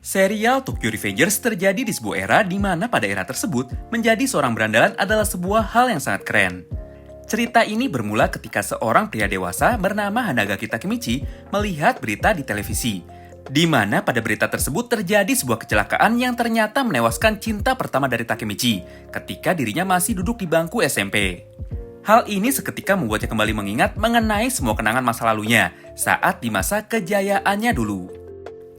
Serial Tokyo Revengers terjadi di sebuah era di mana pada era tersebut menjadi seorang berandalan adalah sebuah hal yang sangat keren. Cerita ini bermula ketika seorang pria dewasa bernama Hanagaki Takemichi melihat berita di televisi, di mana pada berita tersebut terjadi sebuah kecelakaan yang ternyata menewaskan cinta pertama dari Takemichi ketika dirinya masih duduk di bangku SMP. Hal ini seketika membuatnya kembali mengingat mengenai semua kenangan masa lalunya saat di masa kejayaannya dulu.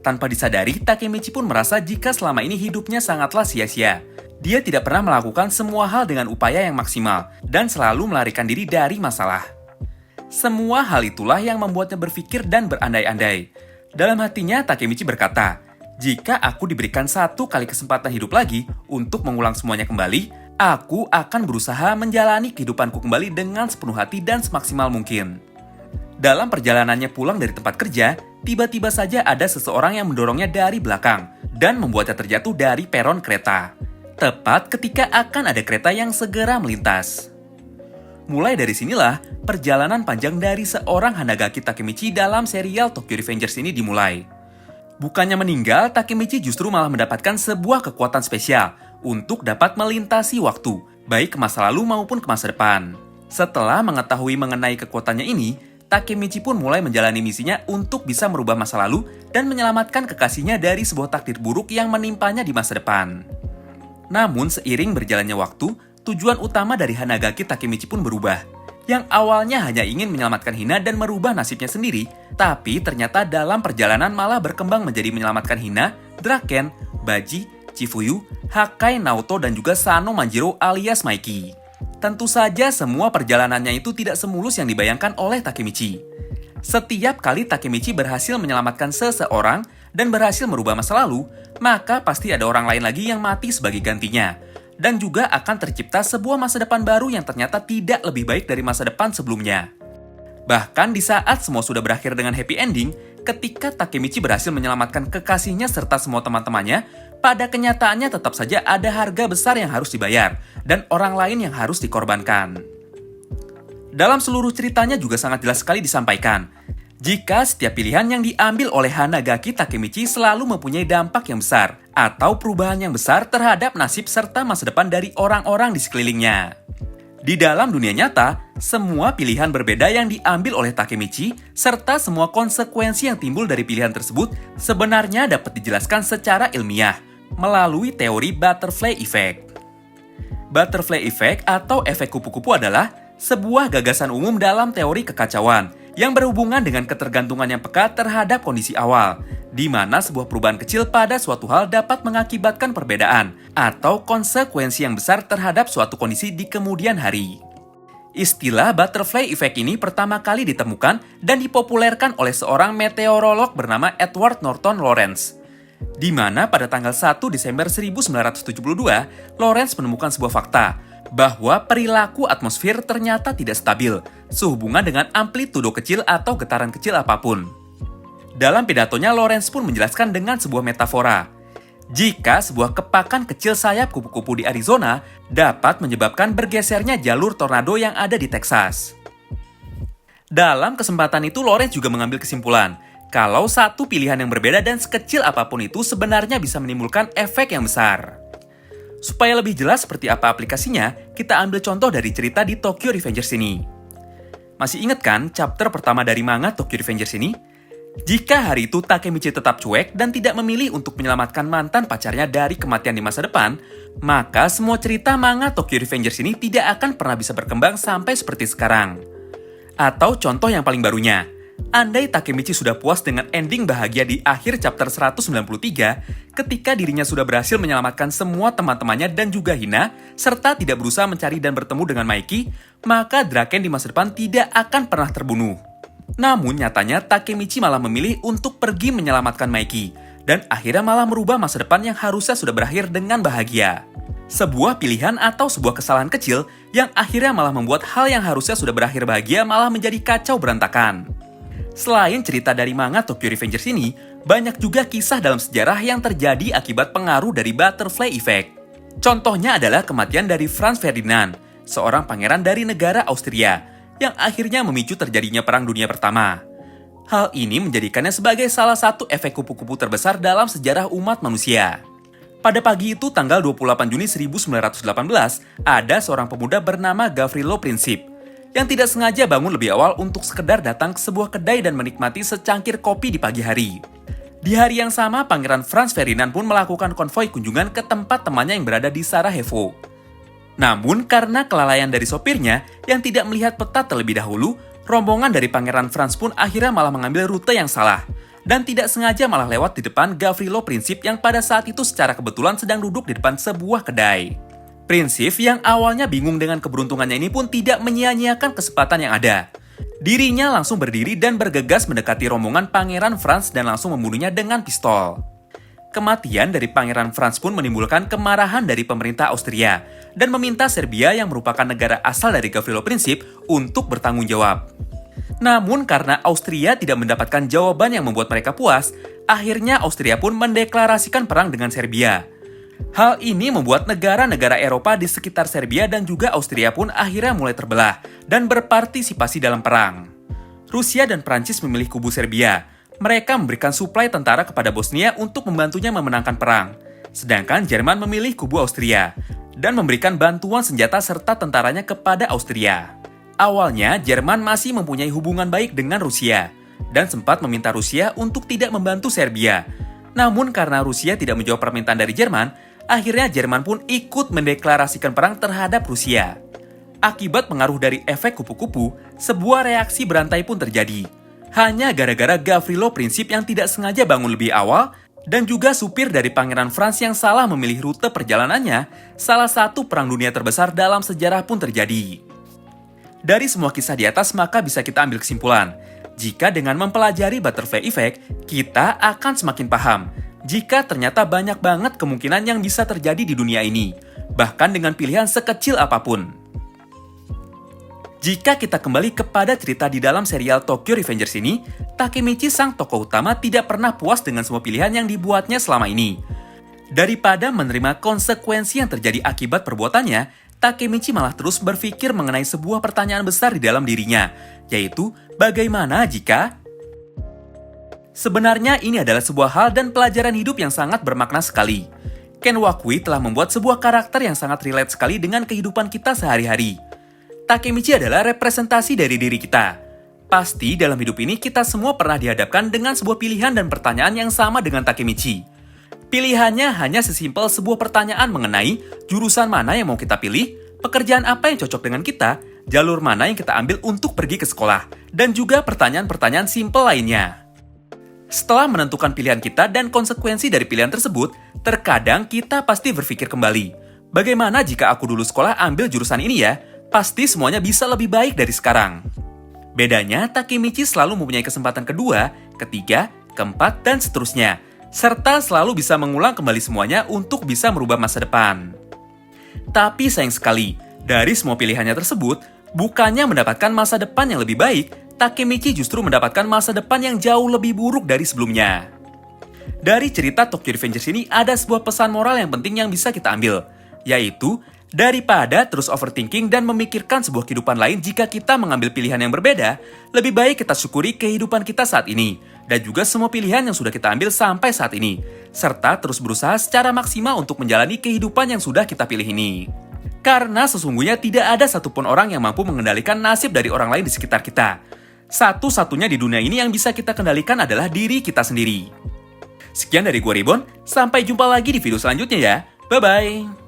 Tanpa disadari, Takemichi pun merasa jika selama ini hidupnya sangatlah sia-sia. Dia tidak pernah melakukan semua hal dengan upaya yang maksimal dan selalu melarikan diri dari masalah. Semua hal itulah yang membuatnya berpikir dan berandai-andai. Dalam hatinya, Takemichi berkata, "Jika aku diberikan satu kali kesempatan hidup lagi untuk mengulang semuanya kembali, aku akan berusaha menjalani kehidupanku kembali dengan sepenuh hati dan semaksimal mungkin." Dalam perjalanannya pulang dari tempat kerja, tiba-tiba saja ada seseorang yang mendorongnya dari belakang dan membuatnya terjatuh dari peron kereta. Tepat ketika akan ada kereta yang segera melintas. Mulai dari sinilah, perjalanan panjang dari seorang Hanagaki Takemichi dalam serial Tokyo Revengers ini dimulai. Bukannya meninggal, Takemichi justru malah mendapatkan sebuah kekuatan spesial untuk dapat melintasi waktu, baik ke masa lalu maupun ke masa depan. Setelah mengetahui mengenai kekuatannya ini, Takemichi pun mulai menjalani misinya untuk bisa merubah masa lalu dan menyelamatkan kekasihnya dari sebuah takdir buruk yang menimpanya di masa depan. Namun seiring berjalannya waktu, tujuan utama dari Hanagaki Takemichi pun berubah. Yang awalnya hanya ingin menyelamatkan Hina dan merubah nasibnya sendiri, tapi ternyata dalam perjalanan malah berkembang menjadi menyelamatkan Hina, Draken, Baji, Chifuyu, Hakai, Naoto, dan juga Sano Manjiro alias Maiki. Tentu saja semua perjalanannya itu tidak semulus yang dibayangkan oleh Takemichi. Setiap kali Takemichi berhasil menyelamatkan seseorang dan berhasil merubah masa lalu, maka pasti ada orang lain lagi yang mati sebagai gantinya. Dan juga akan tercipta sebuah masa depan baru yang ternyata tidak lebih baik dari masa depan sebelumnya. Bahkan di saat semua sudah berakhir dengan happy ending, ketika Takemichi berhasil menyelamatkan kekasihnya serta semua teman-temannya, pada kenyataannya tetap saja ada harga besar yang harus dibayar, dan orang lain yang harus dikorbankan. Dalam seluruh ceritanya juga sangat jelas sekali disampaikan, jika setiap pilihan yang diambil oleh Hanagaki Takemichi selalu mempunyai dampak yang besar, atau perubahan yang besar terhadap nasib serta masa depan dari orang-orang di sekelilingnya. Di dalam dunia nyata, semua pilihan berbeda yang diambil oleh Takemichi, serta semua konsekuensi yang timbul dari pilihan tersebut sebenarnya dapat dijelaskan secara ilmiah, melalui teori Butterfly Effect. Butterfly Effect atau efek kupu-kupu adalah sebuah gagasan umum dalam teori kekacauan yang berhubungan dengan ketergantungan yang peka terhadap kondisi awal, di mana sebuah perubahan kecil pada suatu hal dapat mengakibatkan perbedaan atau konsekuensi yang besar terhadap suatu kondisi di kemudian hari. Istilah Butterfly Effect ini pertama kali ditemukan dan dipopulerkan oleh seorang meteorolog bernama Edward Norton Lawrence, di mana pada tanggal 1 Desember 1972, Lawrence menemukan sebuah fakta bahwa perilaku atmosfer ternyata tidak stabil sehubungan dengan amplitudo kecil atau getaran kecil apapun. Dalam pidatonya, Lawrence pun menjelaskan dengan sebuah metafora. Jika sebuah kepakan kecil sayap kupu-kupu di Arizona dapat menyebabkan bergesernya jalur tornado yang ada di Texas. Dalam kesempatan itu, Lawrence juga mengambil kesimpulan kalau satu pilihan yang berbeda dan sekecil apapun itu sebenarnya bisa menimbulkan efek yang besar. Supaya lebih jelas seperti apa aplikasinya, kita ambil contoh dari cerita di Tokyo Revengers ini. Masih ingat kan chapter pertama dari manga Tokyo Revengers ini? Jika hari itu Takemichi tetap cuek dan tidak memilih untuk menyelamatkan mantan pacarnya dari kematian di masa depan, maka semua cerita manga Tokyo Revengers ini tidak akan pernah bisa berkembang sampai seperti sekarang. Atau contoh yang paling barunya, andai Takemichi sudah puas dengan ending bahagia di akhir chapter 193, ketika dirinya sudah berhasil menyelamatkan semua teman-temannya dan juga Hina, serta tidak berusaha mencari dan bertemu dengan Maiki, maka Draken di masa depan tidak akan pernah terbunuh. Namun nyatanya Takemichi malah memilih untuk pergi menyelamatkan Maiki, dan akhirnya malah merubah masa depan yang harusnya sudah berakhir dengan bahagia. Sebuah pilihan atau sebuah kesalahan kecil yang akhirnya malah membuat hal yang harusnya sudah berakhir bahagia malah menjadi kacau berantakan. Selain cerita dari manga Tokyo Revengers ini, banyak juga kisah dalam sejarah yang terjadi akibat pengaruh dari Butterfly Effect. Contohnya adalah kematian dari Franz Ferdinand, seorang pangeran dari negara Austria, yang akhirnya memicu terjadinya Perang Dunia Pertama. Hal ini menjadikannya sebagai salah satu efek kupu-kupu terbesar dalam sejarah umat manusia. Pada pagi itu, tanggal 28 Juni 1918, ada seorang pemuda bernama Gavrilo Princip yang tidak sengaja bangun lebih awal untuk sekedar datang ke sebuah kedai dan menikmati secangkir kopi di pagi hari. Di hari yang sama, Pangeran Franz Ferdinand pun melakukan konvoi kunjungan ke tempat temannya yang berada di Sarajevo. Namun, karena kelalaian dari sopirnya yang tidak melihat peta terlebih dahulu, rombongan dari Pangeran Franz pun akhirnya malah mengambil rute yang salah dan tidak sengaja malah lewat di depan Gavrilo Princip yang pada saat itu secara kebetulan sedang duduk di depan sebuah kedai. Princip yang awalnya bingung dengan keberuntungannya ini pun tidak menyia-nyiakan kesempatan yang ada. Dirinya langsung berdiri dan bergegas mendekati rombongan Pangeran Franz dan langsung membunuhnya dengan pistol. Kematian dari Pangeran Franz pun menimbulkan kemarahan dari pemerintah Austria dan meminta Serbia yang merupakan negara asal dari Gavrilo Princip untuk bertanggung jawab. Namun karena Austria tidak mendapatkan jawaban yang membuat mereka puas, akhirnya Austria pun mendeklarasikan perang dengan Serbia. Hal ini membuat negara-negara Eropa di sekitar Serbia dan juga Austria pun akhirnya mulai terbelah dan berpartisipasi dalam perang. Rusia dan Prancis memilih kubu Serbia. Mereka memberikan suplai tentara kepada Bosnia untuk membantunya memenangkan perang. Sedangkan Jerman memilih kubu Austria dan memberikan bantuan senjata serta tentaranya kepada Austria. Awalnya, Jerman masih mempunyai hubungan baik dengan Rusia dan sempat meminta Rusia untuk tidak membantu Serbia. Namun karena Rusia tidak menjawab permintaan dari Jerman, akhirnya Jerman pun ikut mendeklarasikan perang terhadap Rusia. Akibat pengaruh dari efek kupu-kupu, sebuah reaksi berantai pun terjadi. Hanya gara-gara Gavrilo Princip yang tidak sengaja bangun lebih awal dan juga supir dari Pangeran Franz yang salah memilih rute perjalanannya, salah satu perang dunia terbesar dalam sejarah pun terjadi. Dari semua kisah di atas maka bisa kita ambil kesimpulan, jika dengan mempelajari butterfly effect, kita akan semakin paham jika ternyata banyak banget kemungkinan yang bisa terjadi di dunia ini, bahkan dengan pilihan sekecil apapun. Jika kita kembali kepada cerita di dalam serial Tokyo Revengers ini, Takemichi sang tokoh utama tidak pernah puas dengan semua pilihan yang dibuatnya selama ini. Daripada menerima konsekuensi yang terjadi akibat perbuatannya, Takemichi malah terus berpikir mengenai sebuah pertanyaan besar di dalam dirinya, yaitu bagaimana jika... Sebenarnya ini adalah sebuah hal dan pelajaran hidup yang sangat bermakna sekali. Ken Wakui telah membuat sebuah karakter yang sangat relate sekali dengan kehidupan kita sehari-hari. Takemichi adalah representasi dari diri kita. Pasti dalam hidup ini kita semua pernah dihadapkan dengan sebuah pilihan dan pertanyaan yang sama dengan Takemichi. Pilihannya hanya sesimpel sebuah pertanyaan mengenai jurusan mana yang mau kita pilih, pekerjaan apa yang cocok dengan kita, jalur mana yang kita ambil untuk pergi ke sekolah, dan juga pertanyaan-pertanyaan simpel lainnya. Setelah menentukan pilihan kita dan konsekuensi dari pilihan tersebut, terkadang kita pasti berpikir kembali, bagaimana jika aku dulu sekolah ambil jurusan ini ya? Pasti semuanya bisa lebih baik dari sekarang. Bedanya, Takemichi selalu mempunyai kesempatan kedua, ketiga, keempat, dan seterusnya, serta selalu bisa mengulang kembali semuanya untuk bisa merubah masa depan. Tapi sayang sekali, dari semua pilihannya tersebut, bukannya mendapatkan masa depan yang lebih baik, Takemichi justru mendapatkan masa depan yang jauh lebih buruk dari sebelumnya. Dari cerita Tokyo Revengers ini ada sebuah pesan moral yang penting yang bisa kita ambil, yaitu daripada terus overthinking dan memikirkan sebuah kehidupan lain jika kita mengambil pilihan yang berbeda, lebih baik kita syukuri kehidupan kita saat ini, dan juga semua pilihan yang sudah kita ambil sampai saat ini, serta terus berusaha secara maksimal untuk menjalani kehidupan yang sudah kita pilih ini. Karena sesungguhnya tidak ada satupun orang yang mampu mengendalikan nasib dari orang lain di sekitar kita. Satu-satunya di dunia ini yang bisa kita kendalikan adalah diri kita sendiri. Sekian dari gua Ribbon, sampai jumpa lagi di video selanjutnya ya. Bye-bye!